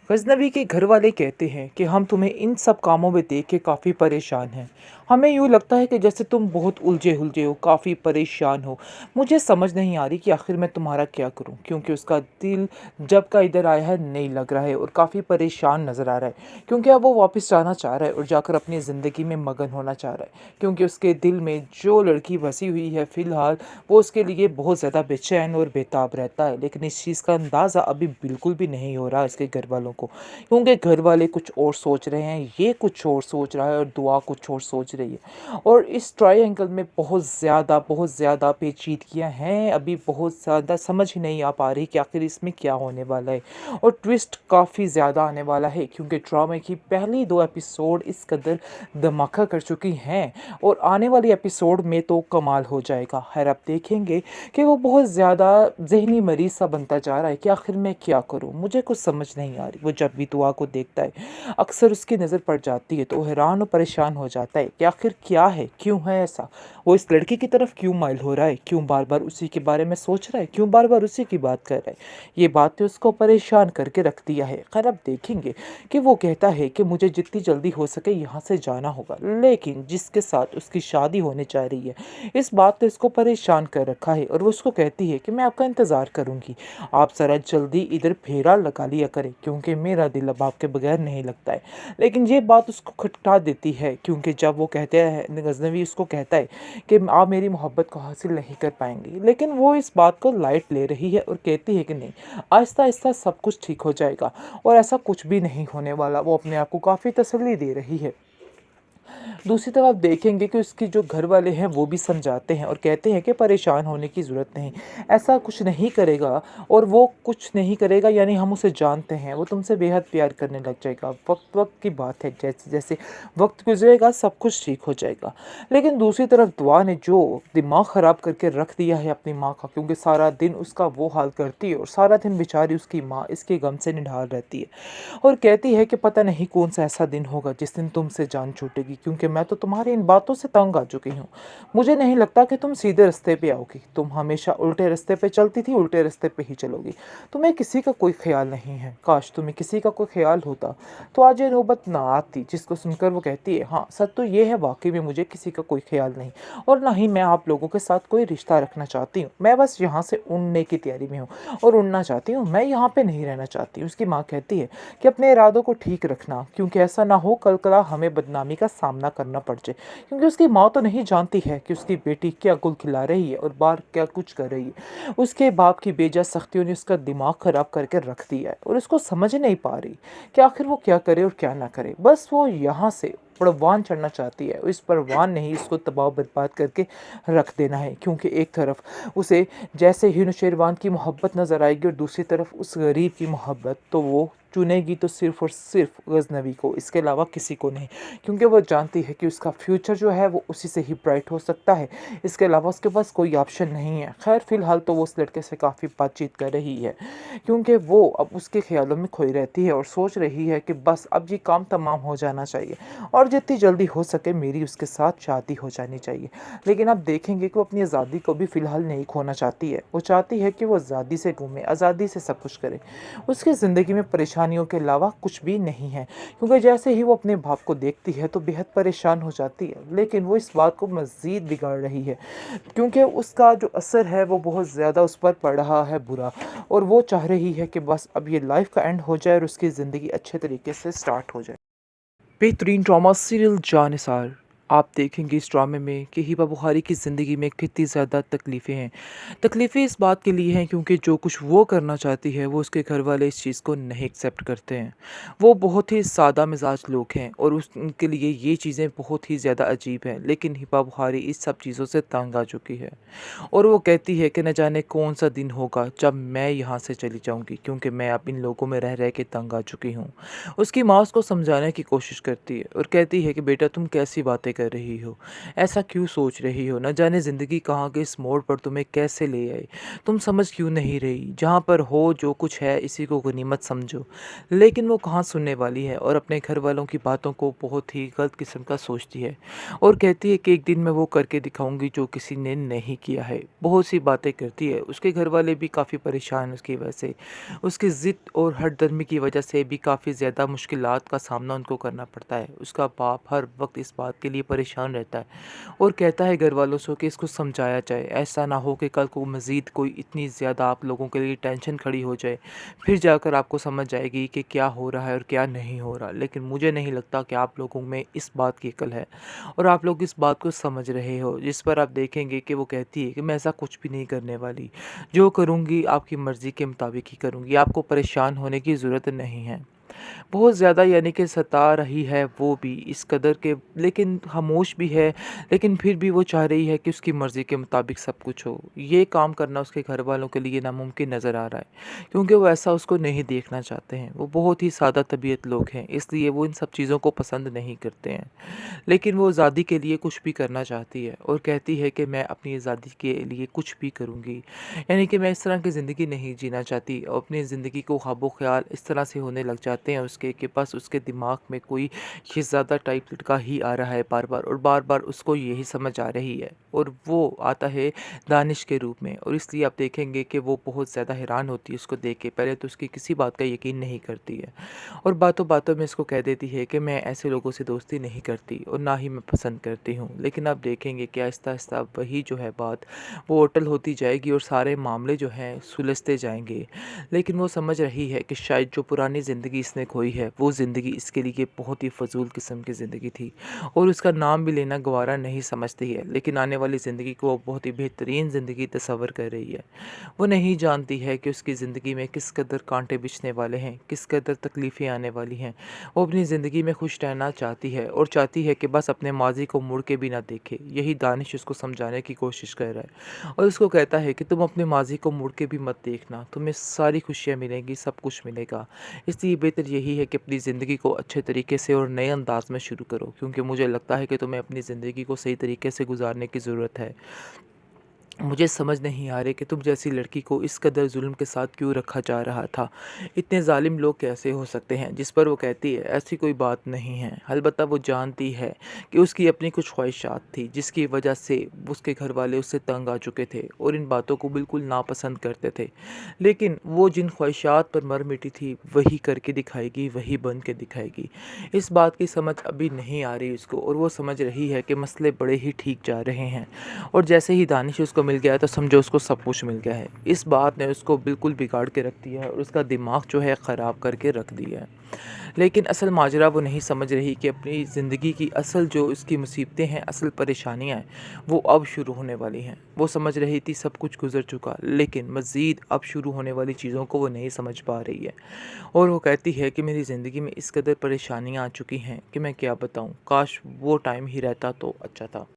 गज़नवी के घर वाले कहते हैं कि हम तुम्हें इन सब कामों में देख के काफ़ी परेशान हैं। हमें यूँ लगता है कि जैसे तुम बहुत उलझे-हुलझे हो, काफ़ी परेशान हो। मुझे समझ नहीं आ रही कि आखिर मैं तुम्हारा क्या करूँ? क्योंकि उसका दिल जब का इधर आया है नहीं लग रहा है और काफ़ी परेशान नज़र आ रहा है। क्योंकि अब वो वापस जाना चाह रहा है और जाकर अपनी ज़िंदगी में मगन होना चाह रहा है। क्योंकि उसके दिल में जो लड़की बसी हुई है फ़िलहाल, वो उसके लिए बहुत ज़्यादा बेचैन और बेताब रहता है। लेकिन इस चीज़ का अंदाज़ा अभी बिल्कुल भी नहीं हो रहा इसके घरवालों को। क्योंकि घर वाले कुछ और सोच रहे हैं, ये कुछ और सोच रहा है और दुआ कुछ और सोच रही है। और इस ट्रायंगल में बहुत ज़्यादा पेचीदगियाँ हैं, अभी बहुत ज़्यादा समझ ही नहीं आ पा रही कि आखिर इसमें क्या होने वाला है। और ट्विस्ट काफ़ी ज़्यादा आने वाला है क्योंकि ड्रामे की पहली 2 एपिसोड इस कदर धमाका कर चुकी हैं और आने वाली एपिसोड में तो कमाल हो जाएगा। खैर आप देखेंगे कि वो बहुत ज़्यादा ज़हनी मरीज़ सा बनता जा रहा है कि आखिर मैं क्या करूँ? मुझे कुछ समझ नहीं आ रही। वो जब भी दुआ को देखता है, अक्सर उसकी नज़र पड़ जाती है तो वो हैरान और परेशान हो जाता है कि आखिर क्या है? क्यों है ऐसा? वो इस लड़की की तरफ क्यों माइल हो रहा है? क्यों बार-बार उसी के बारे में सोच रहा है? क्यों बार-बार उसी की बात कर रहा है? ये बातें उसको परेशान करके रख दिया है। खैर आप देखेंगे कि वो कहता है कि मुझे जितनी जल्दी हो सके यहाँ से जाना होगा। लेकिन जिसके साथ उसकी शादी होने जा रही है, इस बात ने उसको परेशान कर रखा है और वो उसको कहती है कि मैं आपका इंतज़ार करूँगी। आप ज़रा जल्दी इधर फेरा लगा लिया करें क्योंकि मेरा दिल अब आपके बगैर नहीं लगता है। लेकिन ये बात उसको खटका देती है क्योंकि जब वो कहते हैं गज़नवी उसको कहता है कि आप मेरी मोहब्बत को हासिल नहीं कर पाएँगी। लेकिन वो इस बात को लाइट ले रही है और कहती है कि नहीं, आहिस्ता-आहिस्ता सब कुछ ठीक हो जाएगा और ऐसा कुछ भी नहीं होने वाला। वो अपने आप को काफ़ी तसल्ली दे रही है। दूसरी तरफ आप देखेंगे कि उसके जो घर वाले हैं वो भी समझाते हैं और कहते हैं कि परेशान होने की ज़रूरत नहीं, ऐसा कुछ नहीं करेगा और वो कुछ नहीं करेगा यानी हम उसे जानते हैं, वो तुमसे बेहद प्यार करने लग जाएगा। वक्त वक्त की बात है, जैसे जैसे वक्त गुजरेगा सब कुछ ठीक हो जाएगा। लेकिन दूसरी तरफ दुआ ने जो दिमाग ख़राब करके रख दिया है अपनी माँ का, क्योंकि सारा दिन उसका वो हाल करती है और सारा दिन बेचारी उसकी माँ इसके गम से निढाल रहती है और कहती है कि पता नहीं कौन सा ऐसा दिन होगा जिस दिन तुमसे जान छूटेगी, क्योंकि मैं तो तुम्हारी इन बातों से तंग आ चुकी हूँ। मुझे नहीं लगता कि तुम सीधे रास्ते पे आओगी, तुम हमेशा उल्टे रास्ते पे चलती थी, उल्टे रास्ते पे ही चलोगी। तुम्हें किसी का कोई ख्याल नहीं है। काश तुम्हें किसी का कोई ख्याल होता तो आज ये नौबत ना आती। जिसको सुनकर वो कहती है, हाँ सच तो ये है, वाकई में मुझे किसी का कोई ख्याल नहीं और ना ही मैं आप लोगों के साथ कोई रिश्ता रखना चाहती हूँ। मैं बस यहाँ से उड़ने की तैयारी में हूँ और उड़ना चाहती हूँ, मैं यहाँ पे नहीं रहना चाहती। उसकी माँ कहती है कि अपने इरादों को ठीक रखना, क्योंकि ऐसा ना हो कल कला हमें बदनामी का सामना करना पड़ जाए। क्योंकि उसकी माँ तो नहीं जानती है कि उसकी बेटी क्या गुल खिला रही है और बाहर क्या कुछ कर रही है। उसके बाप की बेजा सख्तियों ने उसका दिमाग ख़राब करके रख दिया है और उसको समझ नहीं पा रही कि आखिर वो क्या करे और क्या ना करे। बस वो यहाँ से परवान चढ़ना चाहती है, इस परवान ने ही इसको तबाह बर्बाद करके रख देना है। क्योंकि एक तरफ उसे जैसे ही नौशेरवान की मोहब्बत नज़र आएगी और दूसरी तरफ उस गरीब की मोहब्बत, तो वो चुनेगी तो सिर्फ़ और सिर्फ़ गज़नवी को, इसके अलावा किसी को नहीं। क्योंकि वो जानती है कि उसका फ्यूचर जो है वो उसी से ही ब्राइट हो सकता है, इसके अलावा उसके पास कोई ऑप्शन नहीं है। खैर फ़िलहाल तो वो उस लड़के से काफ़ी बातचीत कर रही है क्योंकि वो अब उसके ख़्यालों में खोई रहती है और सोच रही है कि बस अब ये काम तमाम हो जाना चाहिए और जितनी जल्दी हो सके मेरी उसके साथ शादी हो जानी चाहिए। लेकिन आप देखेंगे कि वो अपनी आज़ादी को भी फ़िलहाल नहीं खोना चाहती है। वो चाहती है कि वो आज़ादी से घूमे, आज़ादी से सब कुछ करे। उसकी ज़िंदगी में परेशानियों के अलावा कुछ भी नहीं है, क्योंकि जैसे ही वो अपने बाप को देखती है तो बेहद परेशान हो जाती है। लेकिन वो इस बात को मज़ीद बिगाड़ रही है क्योंकि उसका जो असर है वो बहुत ज़्यादा उस पर पड़ रहा है बुरा, और वो चाह रही है कि बस अब ये लाइफ का एंड हो जाए और उसकी ज़िंदगी अच्छे तरीके से स्टार्ट हो जाए। बेहतरीन ड्रामा सीरियल जानिसार, आप देखेंगे इस ड्रामे में कि हिबा बुखारी की ज़िंदगी में कितनी ज़्यादा तकलीफ़ें हैं। तकलीफ़ें इस बात के लिए हैं क्योंकि जो कुछ वो करना चाहती है वो उसके घर वाले इस चीज़ को नहीं एक्सेप्ट करते हैं। वो बहुत ही सादा मिजाज लोग हैं और उनके लिए ये चीज़ें बहुत ही ज़्यादा अजीब हैं। लेकिन हिबा बुखारी इस सब चीज़ों से तंग आ चुकी है और वो कहती है कि न जाने कौन सा दिन होगा जब मैं यहाँ से चली जाऊँगी, क्योंकि मैं अब इन लोगों में रह रह के तंग आ चुकी हूँ। उसकी माँ उसको समझाने की कोशिश करती है और कहती है कि बेटा तुम कैसी बातें कर कर रही हो? ऐसा क्यों सोच रही हो? न जाने ज़िंदगी कहाँ के इस मोड़ पर तुम्हें कैसे ले आए। तुम समझ क्यों नहीं रही? जहाँ पर हो जो कुछ है इसी को गनीमत समझो। लेकिन वो कहाँ सुनने वाली है और अपने घर वालों की बातों को बहुत ही गलत किस्म का सोचती है और कहती है कि एक दिन मैं वो करके दिखाऊँगी जो किसी ने नहीं किया है। बहुत सी बातें करती है। उसके घर वाले भी काफ़ी परेशान हैं उसकी वजह से। उसकी ज़िद और हठधर्मी की वजह से भी काफ़ी ज़्यादा मुश्किलात का सामना उनको करना पड़ता है। उसका बाप हर वक़्त इस बात के लिए परेशान रहता है और कहता है घर वालों से कि इसको समझाया जाए। ऐसा ना हो कि कल को मज़ीद कोई इतनी ज़्यादा आप लोगों के लिए टेंशन खड़ी हो जाए। फिर जाकर आपको समझ आएगी कि क्या हो रहा है और क्या नहीं हो रहा। लेकिन मुझे नहीं लगता कि आप लोगों में इस बात की अकल है और आप लोग इस बात को समझ रहे हो। जिस पर आप देखेंगे कि वो कहती है कि मैं ऐसा कुछ भी नहीं करने वाली। जो करूँगी आपकी मर्ज़ी के मुताबिक ही करूँगी। आपको परेशान होने की ज़रूरत नहीं है। बहुत ज़्यादा यानी कि सता रही है वो भी इस कदर के, लेकिन खामोश भी है, लेकिन फिर भी वो चाह रही है कि उसकी मर्ज़ी के मुताबिक सब कुछ हो। ये काम करना उसके घर वालों के लिए नामुमकिन नज़र आ रहा है क्योंकि वो ऐसा उसको नहीं देखना चाहते हैं। वो बहुत ही सादा तबीयत लोग हैं, इसलिए वो इन सब चीज़ों को पसंद नहीं करते हैं। लेकिन वो आज़ादी के लिए कुछ भी करना चाहती है और कहती है कि मैं अपनी आज़ादी के लिए कुछ भी करूँगी। यानी कि मैं इस तरह की ज़िंदगी नहीं जीना चाहती और अपनी ज़िंदगी को ख्वाबो-ख़याल इस तरह से होने लग जाते हैं उसके कि बस उसके दिमाग में कोई शहज़ादा टाइप लड़का ही आ रहा है बार-बार और बार-बार उसको यही समझ आ रही है और वो आता है दानिश के रूप में और इसलिए आप देखेंगे कि वो बहुत ज़्यादा हैरान होती है उसको देख के। पहले तो उसकी किसी बात का यकीन नहीं करती है और बातों-बातों में इसको कह देती है कि मैं ऐसे लोगों से दोस्ती नहीं करती और ना ही मैं पसंद करती हूँ। लेकिन आप देखेंगे कि आहिस्ता-आहिस्ता वही जो है बात वो अटल होती जाएगी और सारे मामले जो हैं सुलझते जाएँगे। लेकिन वो समझ रही है कि शायद जो पुरानी ज़िंदगी इसने खोई है, वो ज़िंदगी इसके लिए बहुत ही फ़ज़ूल किस्म की ज़िंदगी थी और उसका नाम भी लेना गवारा नहीं समझती है। लेकिन आने वाली ज़िंदगी को वो बहुत ही बेहतरीन ज़िंदगी तस्वर कर रही है। वो नहीं जानती है कि उसकी ज़िंदगी में किस कदर कांटे बिछने वाले हैं, किस कदर तकलीफ़ें आने वाली हैं। वो अपनी ज़िंदगी में खुश रहना चाहती है और चाहती है कि बस अपने माज़ी को मुड़ के भी ना देखे। यही दानिश उसको समझाने की कोशिश कर रहा है और उसको कहता है कि तुम अपने माज़ी को मुड़ के भी मत देखना, तुम्हें सारी खुशियाँ मिलेंगी, सब कुछ मिलेगा। इसलिए बेहतर यही है कि अपनी ज़िंदगी को अच्छे तरीके से और नए अंदाज में शुरू करो क्योंकि मुझे लगता है कि तुम्हें अपनी ज़िंदगी को सही तरीके से गुजारने की ज़रूरत है। मुझे समझ नहीं आ रही कि तुम जैसी लड़की को इस कदर जुल्म के साथ क्यों रखा जा रहा था। इतने ज़ालिम लोग कैसे हो सकते हैं? जिस पर वो कहती है ऐसी कोई बात नहीं है। अलबत्ता वो जानती है कि उसकी अपनी कुछ ख्वाहिशात थी जिसकी वजह से उसके घर वाले उससे तंग आ चुके थे और इन बातों को बिल्कुल नापसंद करते थे। लेकिन वो जिन ख्वाहिशात पर मर मिटी थी वही करके दिखाएगी, वही बन के दिखाएगी। इस बात की समझ अभी नहीं आ रही उसको और वो समझ रही है कि मसले बड़े ही ठीक जा रहे हैं और जैसे ही दानिश उसको मिल गया है तो समझो उसको सब कुछ मिल गया है। इस बात ने उसको बिल्कुल बिगाड़ के रख दिया है और उसका दिमाग जो है ख़राब करके रख दिया है। लेकिन असल माजरा वो नहीं समझ रही कि अपनी ज़िंदगी की असल जो उसकी मुसीबतें हैं, असल परेशानियाँ हैं, वो अब शुरू होने वाली हैं। वो समझ रही थी सब कुछ गुज़र चुका, लेकिन मज़ीद अब शुरू होने वाली चीज़ों को वो नहीं समझ पा रही है और वो कहती है कि मेरी ज़िंदगी में इस कदर परेशानियाँ आ चुकी हैं कि मैं क्या बताऊँ, काश वो टाइम ही रहता तो अच्छा था।